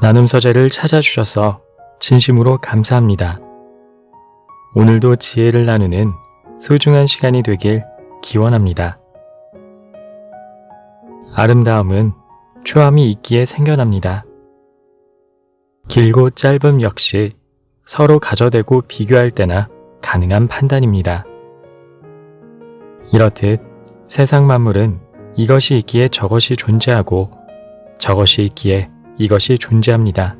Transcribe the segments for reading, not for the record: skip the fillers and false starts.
나눔 서재를 찾아주셔서 진심으로 감사합니다. 오늘도 지혜를 나누는 소중한 시간이 되길 기원합니다. 아름다움은 초함이 있기에 생겨납니다. 길고 짧음 역시 서로 가져대고 비교할 때나 가능한 판단입니다. 이렇듯 세상 만물은 이것이 있기에 저것이 존재하고 저것이 있기에 이것이 존재합니다.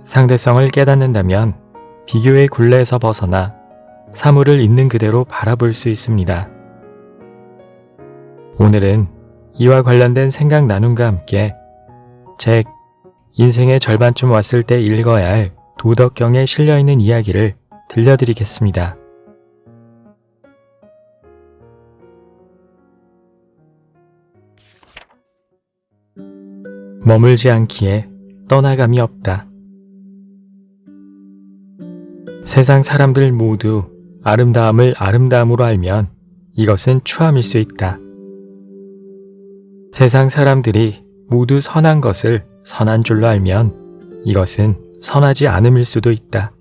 상대성을 깨닫는다면 비교의 굴레에서 벗어나 사물을 있는 그대로 바라볼 수 있습니다. 오늘은 이와 관련된 생각 나눔과 함께 책 인생의 절반쯤 왔을 때 읽어야 할 도덕경에 실려있는 이야기를 들려드리겠습니다. 머물지 않기에 떠나감이 없다. 세상 사람들 모두 아름다움을 아름다움으로 알면 이것은 추함일 수 있다. 세상 사람들이 모두 선한 것을 선한 줄로 알면 이것은 선하지 않음일 수도 있다.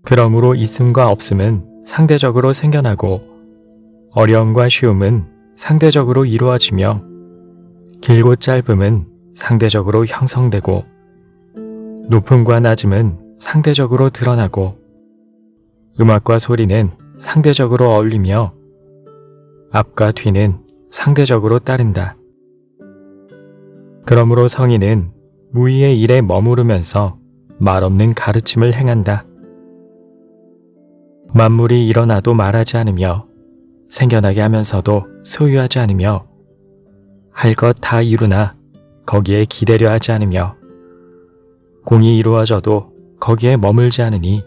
그러므로 있음과 없음은 상대적으로 생겨나고 어려움과 쉬움은 상대적으로 이루어지며 길고 짧음은 상대적으로 형성되고 높음과 낮음은 상대적으로 드러나고 음악과 소리는 상대적으로 어울리며 앞과 뒤는 상대적으로 따른다. 그러므로 성인은 무의의 일에 머무르면서 말없는 가르침을 행한다. 만물이 일어나도 말하지 않으며 생겨나게 하면서도 소유하지 않으며 할 것 다 이루나 거기에 기대려 하지 않으며 공이 이루어져도 거기에 머물지 않으니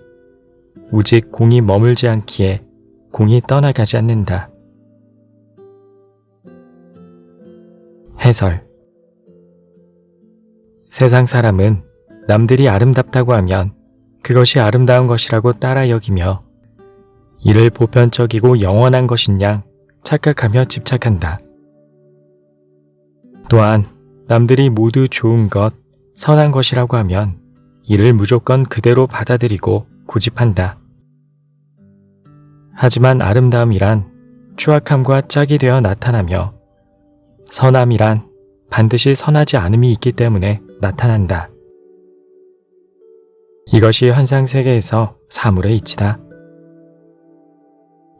오직 공이 머물지 않기에 공이 떠나가지 않는다. 해설. 세상 사람은 남들이 아름답다고 하면 그것이 아름다운 것이라고 따라 여기며 이를 보편적이고 영원한 것인 양 착각하며 집착한다. 또한 남들이 모두 좋은 것, 선한 것이라고 하면 이를 무조건 그대로 받아들이고 고집한다. 하지만 아름다움이란 추악함과 짝이 되어 나타나며 선함이란 반드시 선하지 않음이 있기 때문에 나타난다. 이것이 환상세계에서 사물의 이치다.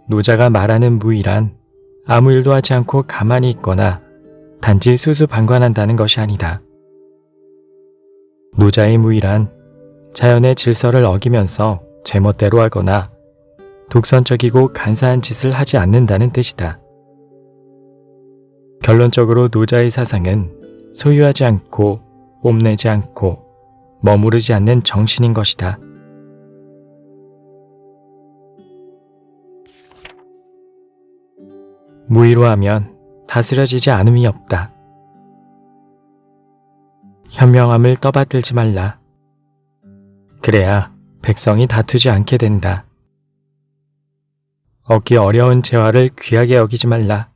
노자가 말하는 무의란 아무 일도 하지 않고 가만히 있거나 단지 수수방관한다는 것이 아니다. 노자의 무의란 자연의 질서를 어기면서 제멋대로 하거나 독선적이고 간사한 짓을 하지 않는다는 뜻이다. 결론적으로 노자의 사상은 소유하지 않고 뽐내지 않고 머무르지 않는 정신인 것이다. 무의로 하면 다스려지지 않음이 없다. 현명함을 떠받들지 말라. 그래야 백성이 다투지 않게 된다. 얻기 어려운 재화를 귀하게 여기지 말라.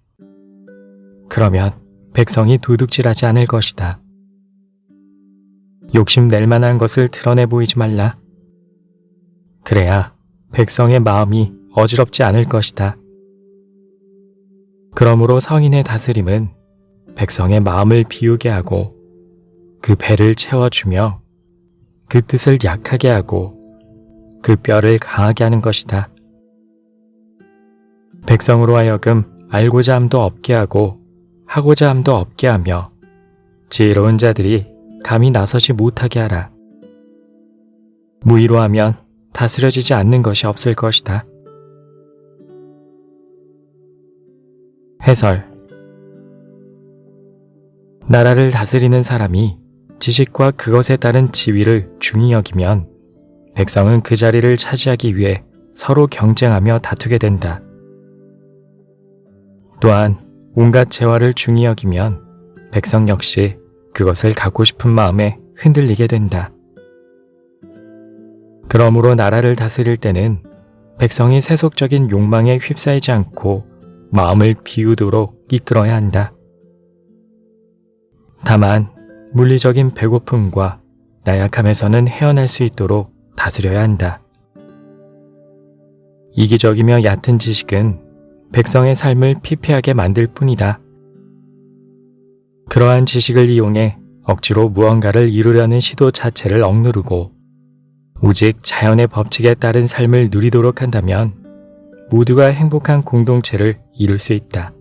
그러면 백성이 도둑질하지 않을 것이다. 욕심낼 만한 것을 드러내 보이지 말라. 그래야 백성의 마음이 어지럽지 않을 것이다. 그러므로 성인의 다스림은 백성의 마음을 비우게 하고 그 배를 채워주며 그 뜻을 약하게 하고 그 뼈를 강하게 하는 것이다. 백성으로 하여금 알고자 함도 없게 하고 하고자 함도 없게 하며 지혜로운 자들이 감히 나서지 못하게 하라. 무의로 하면 다스려지지 않는 것이 없을 것이다. 해설. 나라를 다스리는 사람이 지식과 그것에 따른 지위를 중히 여기면 백성은 그 자리를 차지하기 위해 서로 경쟁하며 다투게 된다. 또한 온갖 재화를 중히 여기면 백성 역시 그것을 갖고 싶은 마음에 흔들리게 된다. 그러므로 나라를 다스릴 때는 백성이 세속적인 욕망에 휩싸이지 않고 마음을 비우도록 이끌어야 한다. 다만 물리적인 배고픔과 나약함에서는 헤어날 수 있도록 다스려야 한다. 이기적이며 얕은 지식은 백성의 삶을 피폐하게 만들 뿐이다. 그러한 지식을 이용해 억지로 무언가를 이루려는 시도 자체를 억누르고 오직 자연의 법칙에 따른 삶을 누리도록 한다면 모두가 행복한 공동체를 이룰 수 있다.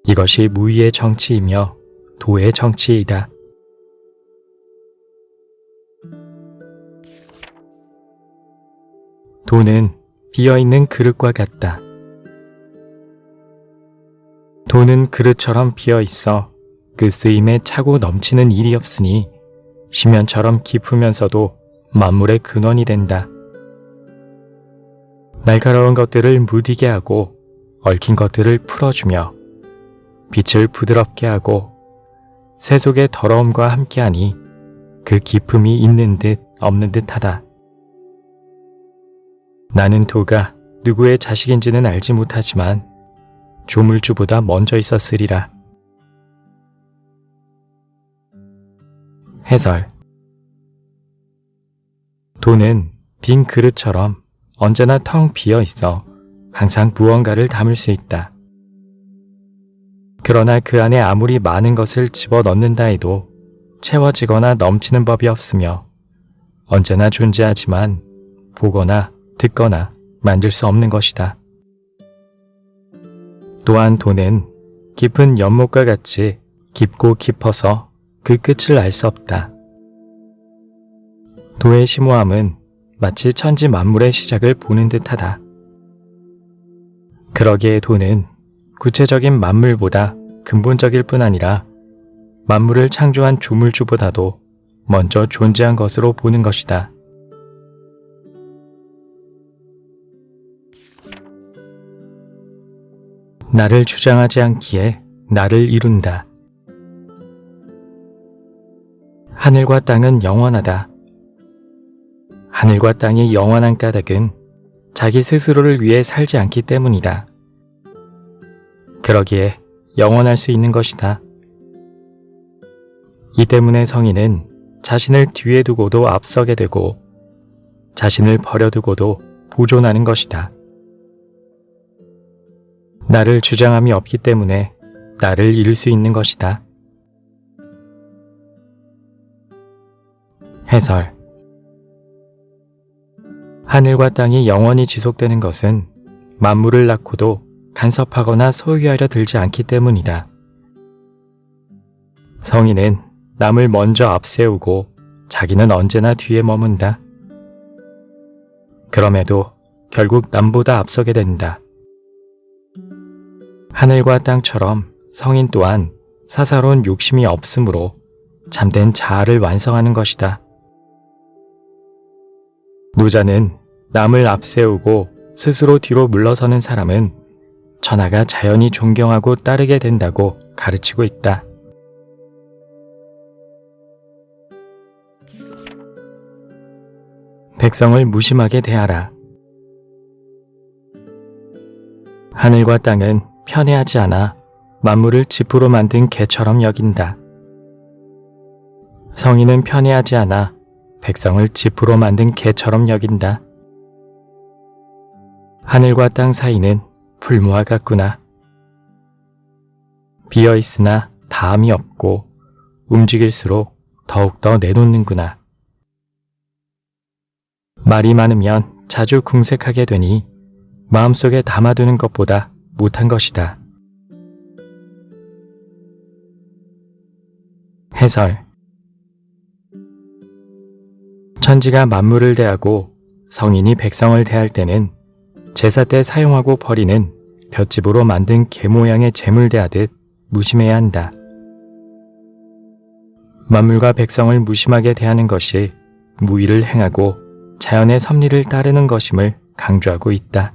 이것이 무의의 정치이며 도의 정치이다. 돈은 비어있는 그릇과 같다. 돈은 그릇처럼 비어있어 그 쓰임에 차고 넘치는 일이 없으니 심연처럼 깊으면서도 만물의 근원이 된다. 날카로운 것들을 무디게 하고 얽힌 것들을 풀어주며 빛을 부드럽게 하고 새 속의 더러움과 함께하니 그 기품이 있는 듯 없는 듯 하다. 나는 도가 누구의 자식인지는 알지 못하지만 조물주보다 먼저 있었으리라. 해설. 도는 빈 그릇처럼 언제나 텅 비어 있어 항상 무언가를 담을 수 있다. 그러나 그 안에 아무리 많은 것을 집어넣는다 해도 채워지거나 넘치는 법이 없으며 언제나 존재하지만 보거나 듣거나 만들 수 없는 것이다. 또한 도는 깊은 연못과 같이 깊고 깊어서 그 끝을 알 수 없다. 도의 심오함은 마치 천지 만물의 시작을 보는 듯하다. 그러기에 도는 구체적인 만물보다 근본적일 뿐 아니라 만물을 창조한 조물주보다도 먼저 존재한 것으로 보는 것이다. 나를 주장하지 않기에 나를 이룬다. 하늘과 땅은 영원하다. 하늘과 땅이 영원한 까닭은 자기 스스로를 위해 살지 않기 때문이다. 그러기에 영원할 수 있는 것이다. 이 때문에 성인은 자신을 뒤에 두고도 앞서게 되고 자신을 버려두고도 보존하는 것이다. 나를 주장함이 없기 때문에 나를 잃을 수 있는 것이다. 해설. 하늘과 땅이 영원히 지속되는 것은 만물을 낳고도 간섭하거나 소유하려 들지 않기 때문이다. 성인은 남을 먼저 앞세우고 자기는 언제나 뒤에 머문다. 그럼에도 결국 남보다 앞서게 된다. 하늘과 땅처럼 성인 또한 사사로운 욕심이 없으므로 참된 자아를 완성하는 것이다. 노자는 남을 앞세우고 스스로 뒤로 물러서는 사람은 천하가 자연히 존경하고 따르게 된다고 가르치고 있다. 백성을 무심하게 대하라. 하늘과 땅은 편애하지 않아 만물을 짚으로 만든 개처럼 여긴다. 성인은 편애하지 않아 백성을 짚으로 만든 개처럼 여긴다. 하늘과 땅 사이는 풀무와 같구나. 비어있으나 다함이 없고 움직일수록 더욱더 내놓는구나. 말이 많으면 자주 궁색하게 되니 마음속에 담아두는 것보다 못한 것이다. 해설. 천지가 만물을 대하고 성인이 백성을 대할 때는 제사 때 사용하고 버리는 볏짚으로 만든 개 모양의 재물 대하듯 무심해야 한다. 만물과 백성을 무심하게 대하는 것이 무의를 행하고 자연의 섭리를 따르는 것임을 강조하고 있다.